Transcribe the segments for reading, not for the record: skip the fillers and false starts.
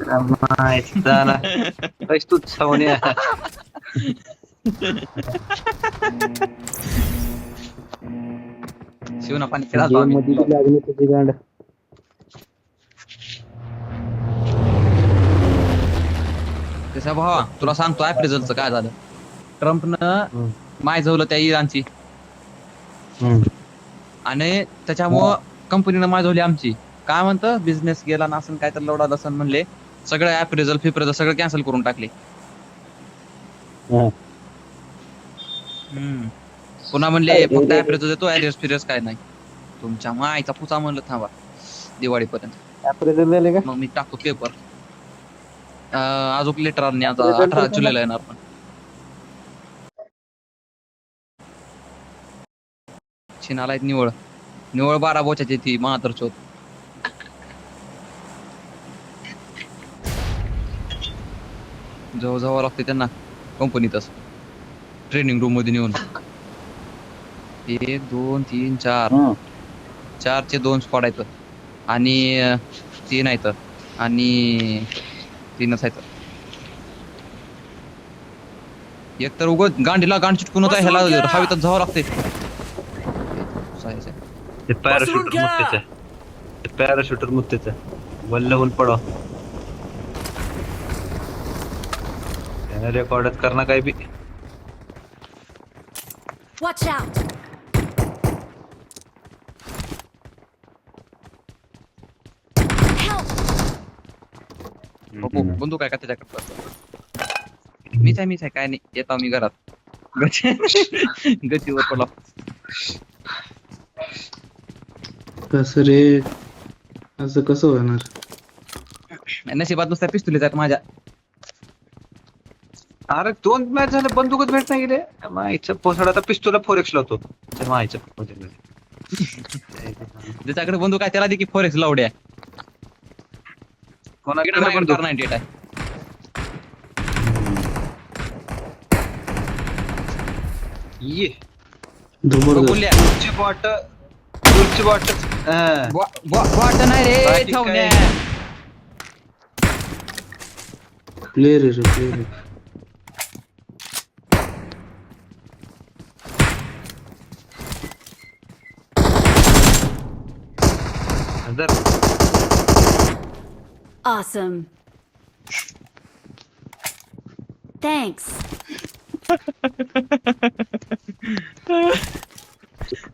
माहित झाला तूच छावण्या. शिवना पाणी खेळालो गेम आम्ही. मध्ये बी लागली तुझी गांड. तसा भावा तुला सांगतो अप्रेझलचं काय झालं. ट्रम्पनं हम्म. मायजवलं त्या इराणची हम्म. आणि त्याच्यामुळं कंपनीनं मायजवली आमची. काय म्हणतं बिझनेस गेला नसन काय तर लवडा लसन म्हणले. सगळं अप्रेझल फिप्रेझल सगळं कॅन्सल करून टाकले. हा. पुन्हा म्हणले फक्त अप्रेझल देतो ऍड्रेस फिरेस काय नाही. तुमच्या मायचा पुचा म्हणलं थांबा दिवाळीपर्यंत. अप्रेझल झाले का? मग मी टाकतो पेपर. अजून लेटर आणि आता अप्रेझल 18 पण झालं? जुलैला येणार पण. छिनाला निवळ निवळ 12 बोचाची ती महातरचोत. जवळ जवळ लागते त्यांना कंपनीतच ट्रेनिंग रूम मध्ये नेऊन. 1 2 3 4 हं. 4चे 2 स्क्वॉड आहेत आणि 3 आहेत आणि 3च आहेत. एक तर उगत गांडीला गांड चिटकून होता ह्याला हवेतच जावं लागते. ते पॅराशूटर मुत्तेच ते पॅराशूटर मुत्तेच वल्ल होऊन पडो. त्याने रेकॉर्डच करणं काय बी. Watch out! Help! बंदूक आहे का त्याच्याकडे? मीच आहे काय नाही येतो मी घरात. गच्चीवर पडला. कसं रे? असं कसं होणार? नशिबात नुसत्या पिस्तुलीत आहेत माझ्या. अरे 2 मॅच झाले बंदूकच भेट नाही रे. माहिचं पोसड आता पिस्तूलला 4x लावतो. माहिचं ज्याच्याकडे बंदूक आहे त्याला दे की 4x लावड्या. कोणाकडे बंदूक R98 आहे. ये जबरदस्त. बोलल्या दूरची बॉट वाट नाही रे बाकी छावण्या. प्लेयर आहे रे, प्लेयर आहे. Awesome. Thanks.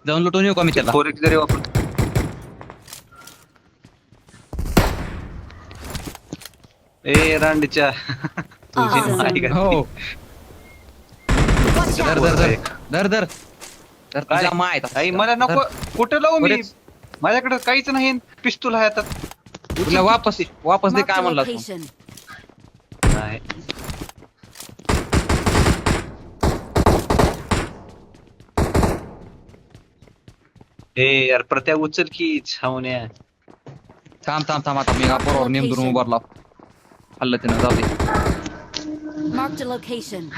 जाऊन लुटून येऊ का मी त्याला? 4x जरी वापर. ए रांडीच्या तुझी Awesome. माई का? हो Watch धर out! धर धर धर धर धर काय? तुझ्या माय आई मला नको कुठं लावू मी? 4x. माझ्याकडे काहीच नाही पिस्तूल आहे आता. तुला वापस दे Mark काय the म्हणला तू? location. नाही ए यार प्रत्या उचल की छावण्या. थांब आता मी बरोबर नेम धरून उभारला. हल्लं त्यानं जाऊ दे. Mark the location.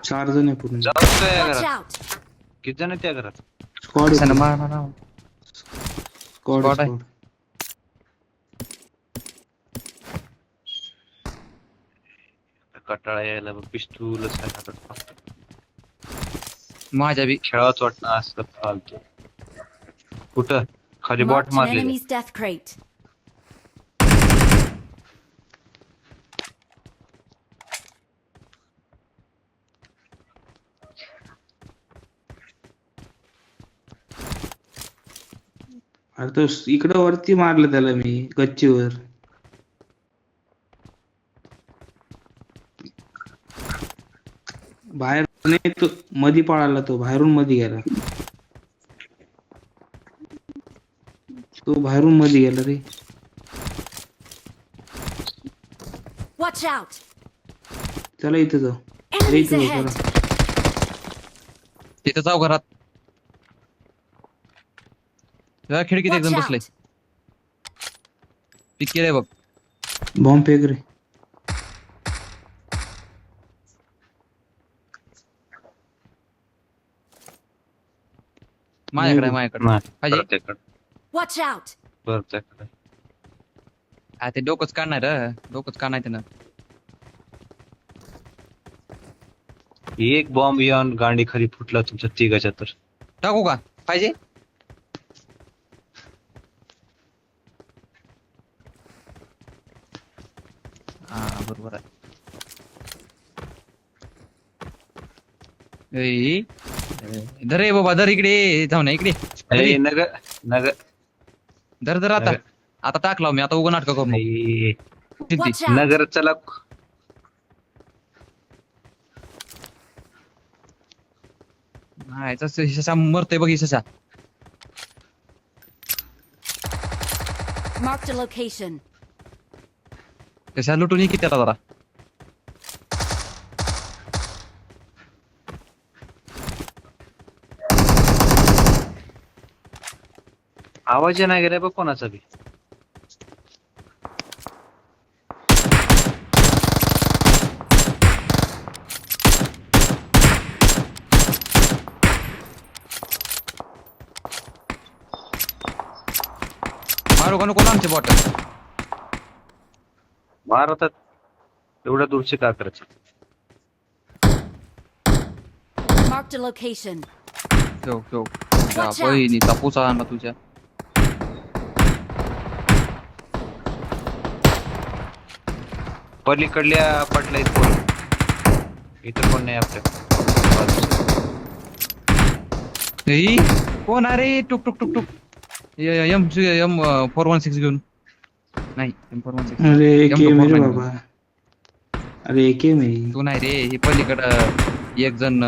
चार जण आहे पूर्ण. जाऊ त्या Watch घरात. out! किती जण आहे त्या घरात? स्क्वॉड कशानं आहे. मार. स्क्वॉड squad आहे. स्क्वॉड. कटाळा यायला पिस्तूलच आहे हातात. माझ्या बी खेळाच वाटणं असं फालतू. कुठं खाली बॉट Marked an मारले. enemy's death crate. अरे तो इकडं वरती मारलं त्याला मी गच्चीवर. बाहेर नाही तो मधी पळाला, तो बाहेरून मधी गेला. तो बाहेरून मधी गेला रे. Watch out! चला इथं जाऊ. अरे Enemies इथं जाऊ ahead! चला. तिथं जाऊ घरात. खिडकीत Watch एकदम बसलंय. out! पिक केलंय बघ. बॉम्ब फेक रे. माझ्याकडे आहे, माझ्याकडे नाही, पाहिजे प्रत्येकाकडे Watch out! प्रत्येकाकडे. ते डोकंच काढणार डोकंच काढणार त्यानं. एक बॉम्ब येऊन गांडी खाली फुटला तुमच्या तिघाच्या तर. टाकू का पाहिजे हा बरोबर आहे. धर रे बाबा धर इकडे जाऊ ना इकडे ए, नगर नगर धर धर आता आता टाकला मी आता उगा नाटक करू नको. नाही, किती? Watch out! नगर चला. हा ससा मरतोय बघ ही ससा. Marked a location. कशा लुटून ये की त्याला जरा. आवाज नाही गेलाय बघ कोणाचा बी. मारू का नको आमचे बॉट. भारतात एवढ्या दूरचे का करायचे. Marked a location. ठेव ठेव Watch out. बहिणीचा पुसा आणला तुझ्या. पलीकडल्या पटला इथं कोण नाही आपल्या ही कोण अरे टुक टुक टुक टुक एम 416 घेऊन नाही M416 अरे एके M419 मेरे घेऊन. बाबा. अरे एके मी तू नाही रे हे पलीकडं एक जण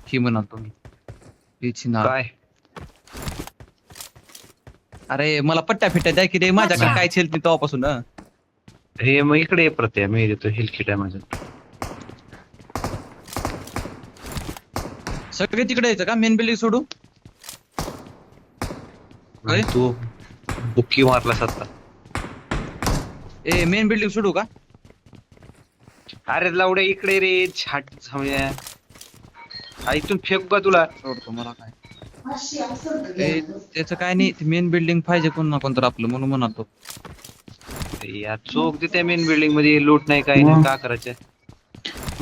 ही म्हणाल तुम्ही हिची नाव. काय अरे मला पट्ट्या फिट्ट्या द्या की रे माझ्याकडे अच्छा. काय छेल तेव्हापासून हे मग इकडे ये प्रत्या मी देतो हिलकिट आहे माझं. सगळे तिकडे यायचं का मेन बिल्डिंग सोडू. आणि तू बुक्की मारलास आता. ए मेन बिल्डिंग सोडू का. अरे लावड्या इकडे रे छाट झाल्या. इथून फेकू का तुला. सोडतो मला काय त्याचं काय नाही मेन बिल्डिंग पाहिजे कोण ना कोण तर आपलं म्हणून म्हणालो. या चोक देते मेन बिल्डिंग मध्ये लूट नाही काही नाही का करायचं.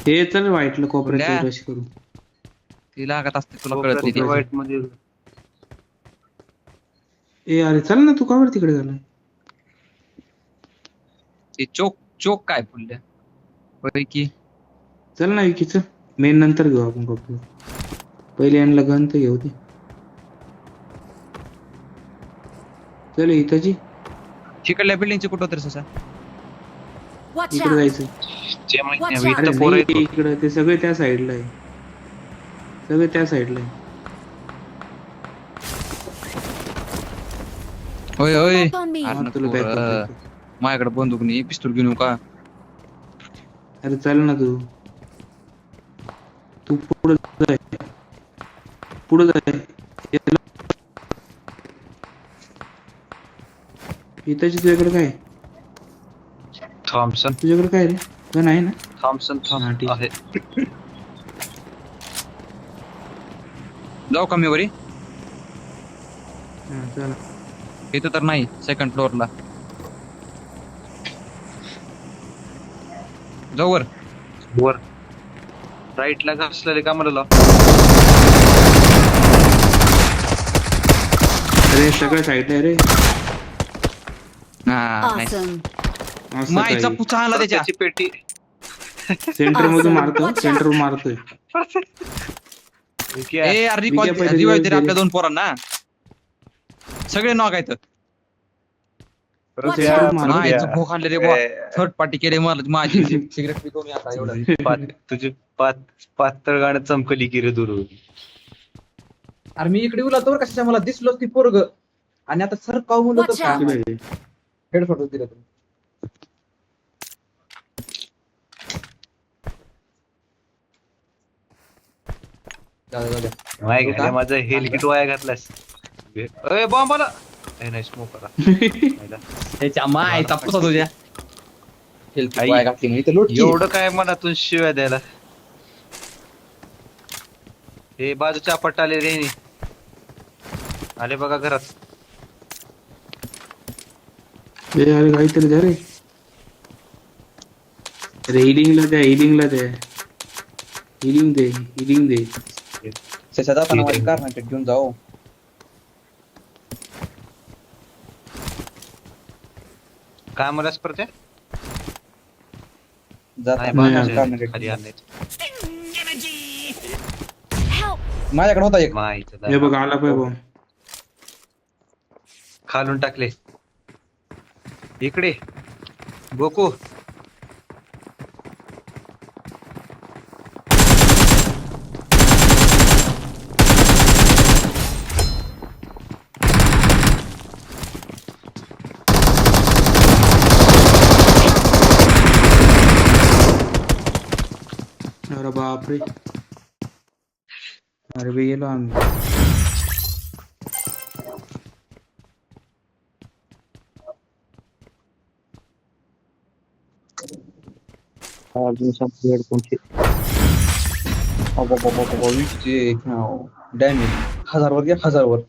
हे तर वाईटलं कोपऱ्यात कुठल्या? रश करू. ती लागत असते तुला कळत नाही ते. वाईट मध्ये ए अरे चल ना तू का बरं तिकडे झालाय. ते चोक चोक काय फुलल्या होय की. चल ना विकीच मेन नंतर घेऊ आपण कपडे. पहिले यांना गन तर घेऊ दे. चल इथंची तिकडल्या बिल्डिंगची कुठं तरी ससा. Watch इकडे out! जायचं. जे माहित Watch नाही out. अरे इथं पोरं नाही येतो. इकडे ते सगळे त्या साईडला आहे. सगळे त्या साईडला आहे. होय होय Back on me. अरे हा, नको तुला back रे. करतो. माझ्याकडे बंदूक नाही पिस्तूल घेऊन येऊ का. अरे चल ना तू. तू पुढे जाय. पुढे जाय. इथंची तुझ्याकडे काय थॉम्सन तुझ्याकडे काय रे गन आहे ना. थॉम्सन हा, ठीक आहे. जाऊ का मी वरी हा, चला. इथं तर नाही सेकंड फ्लोअरला. जाऊ वर. वर राईटला घासलेले का मला लाव. अरे सगळ्या साईडला आहे रे. हा नाही Awesome. मस्त माईचा काही. पुचा आला त्याच्या. त्याची पेटी सेंटर मधून Awesome. मारतो. Watch सेंटर मारतोय. ए यार विजय पहिले रिवाइव दे रे दिले. आपल्या दोन पोरांना. सगळे नॉक आहेत. Watch centre out. मारतोय. मायचं भूक आणले रे बुवा. थर्ड पार्टी केले मला माझी सिगरेट पिकवून आता एवढं. तुझी पातळ गाणं चमकली की रे दूर. अरे मी इकडे उला तर कशाच्या मला दिसलो ती पोरग आणि आता सर काऊ म्हणलं Watch तर out. इकडे. हेडफोन दिले तुम्ही. जाऊ द्या. वाया घातल्या माझं हेलकिट वाया घातलास. अरे बॉम्ब आला. नाही स्मोक आला. त्याच्या मायचा पुसा तुझ्या. आई. वाया घातली म्हणजे इथं लूट की. एवढं काय मनातून शिव्या द्यायला. हे बाजूच्या आपट आले रे. आले बघा घरात. अरे काहीतरी द्या रे. अरे हिलिंगला द्या. हिलिंग दे. त्याच्या जाताना माझी कार्नाटेड घेऊन जाऊ. काय म्हणलास परत? जाताना बाजूच्या कार्नाटेड खाली आणले. Help! माझ्याकडे होता एक. माहिती हे बघ आला पाय बॉम्ब. खालून टाकले. इकडे गोकू. अरे बापरे. अरे बे गेलो आम्ही. डॅमेज 1000 वर घ्या 1000 वर.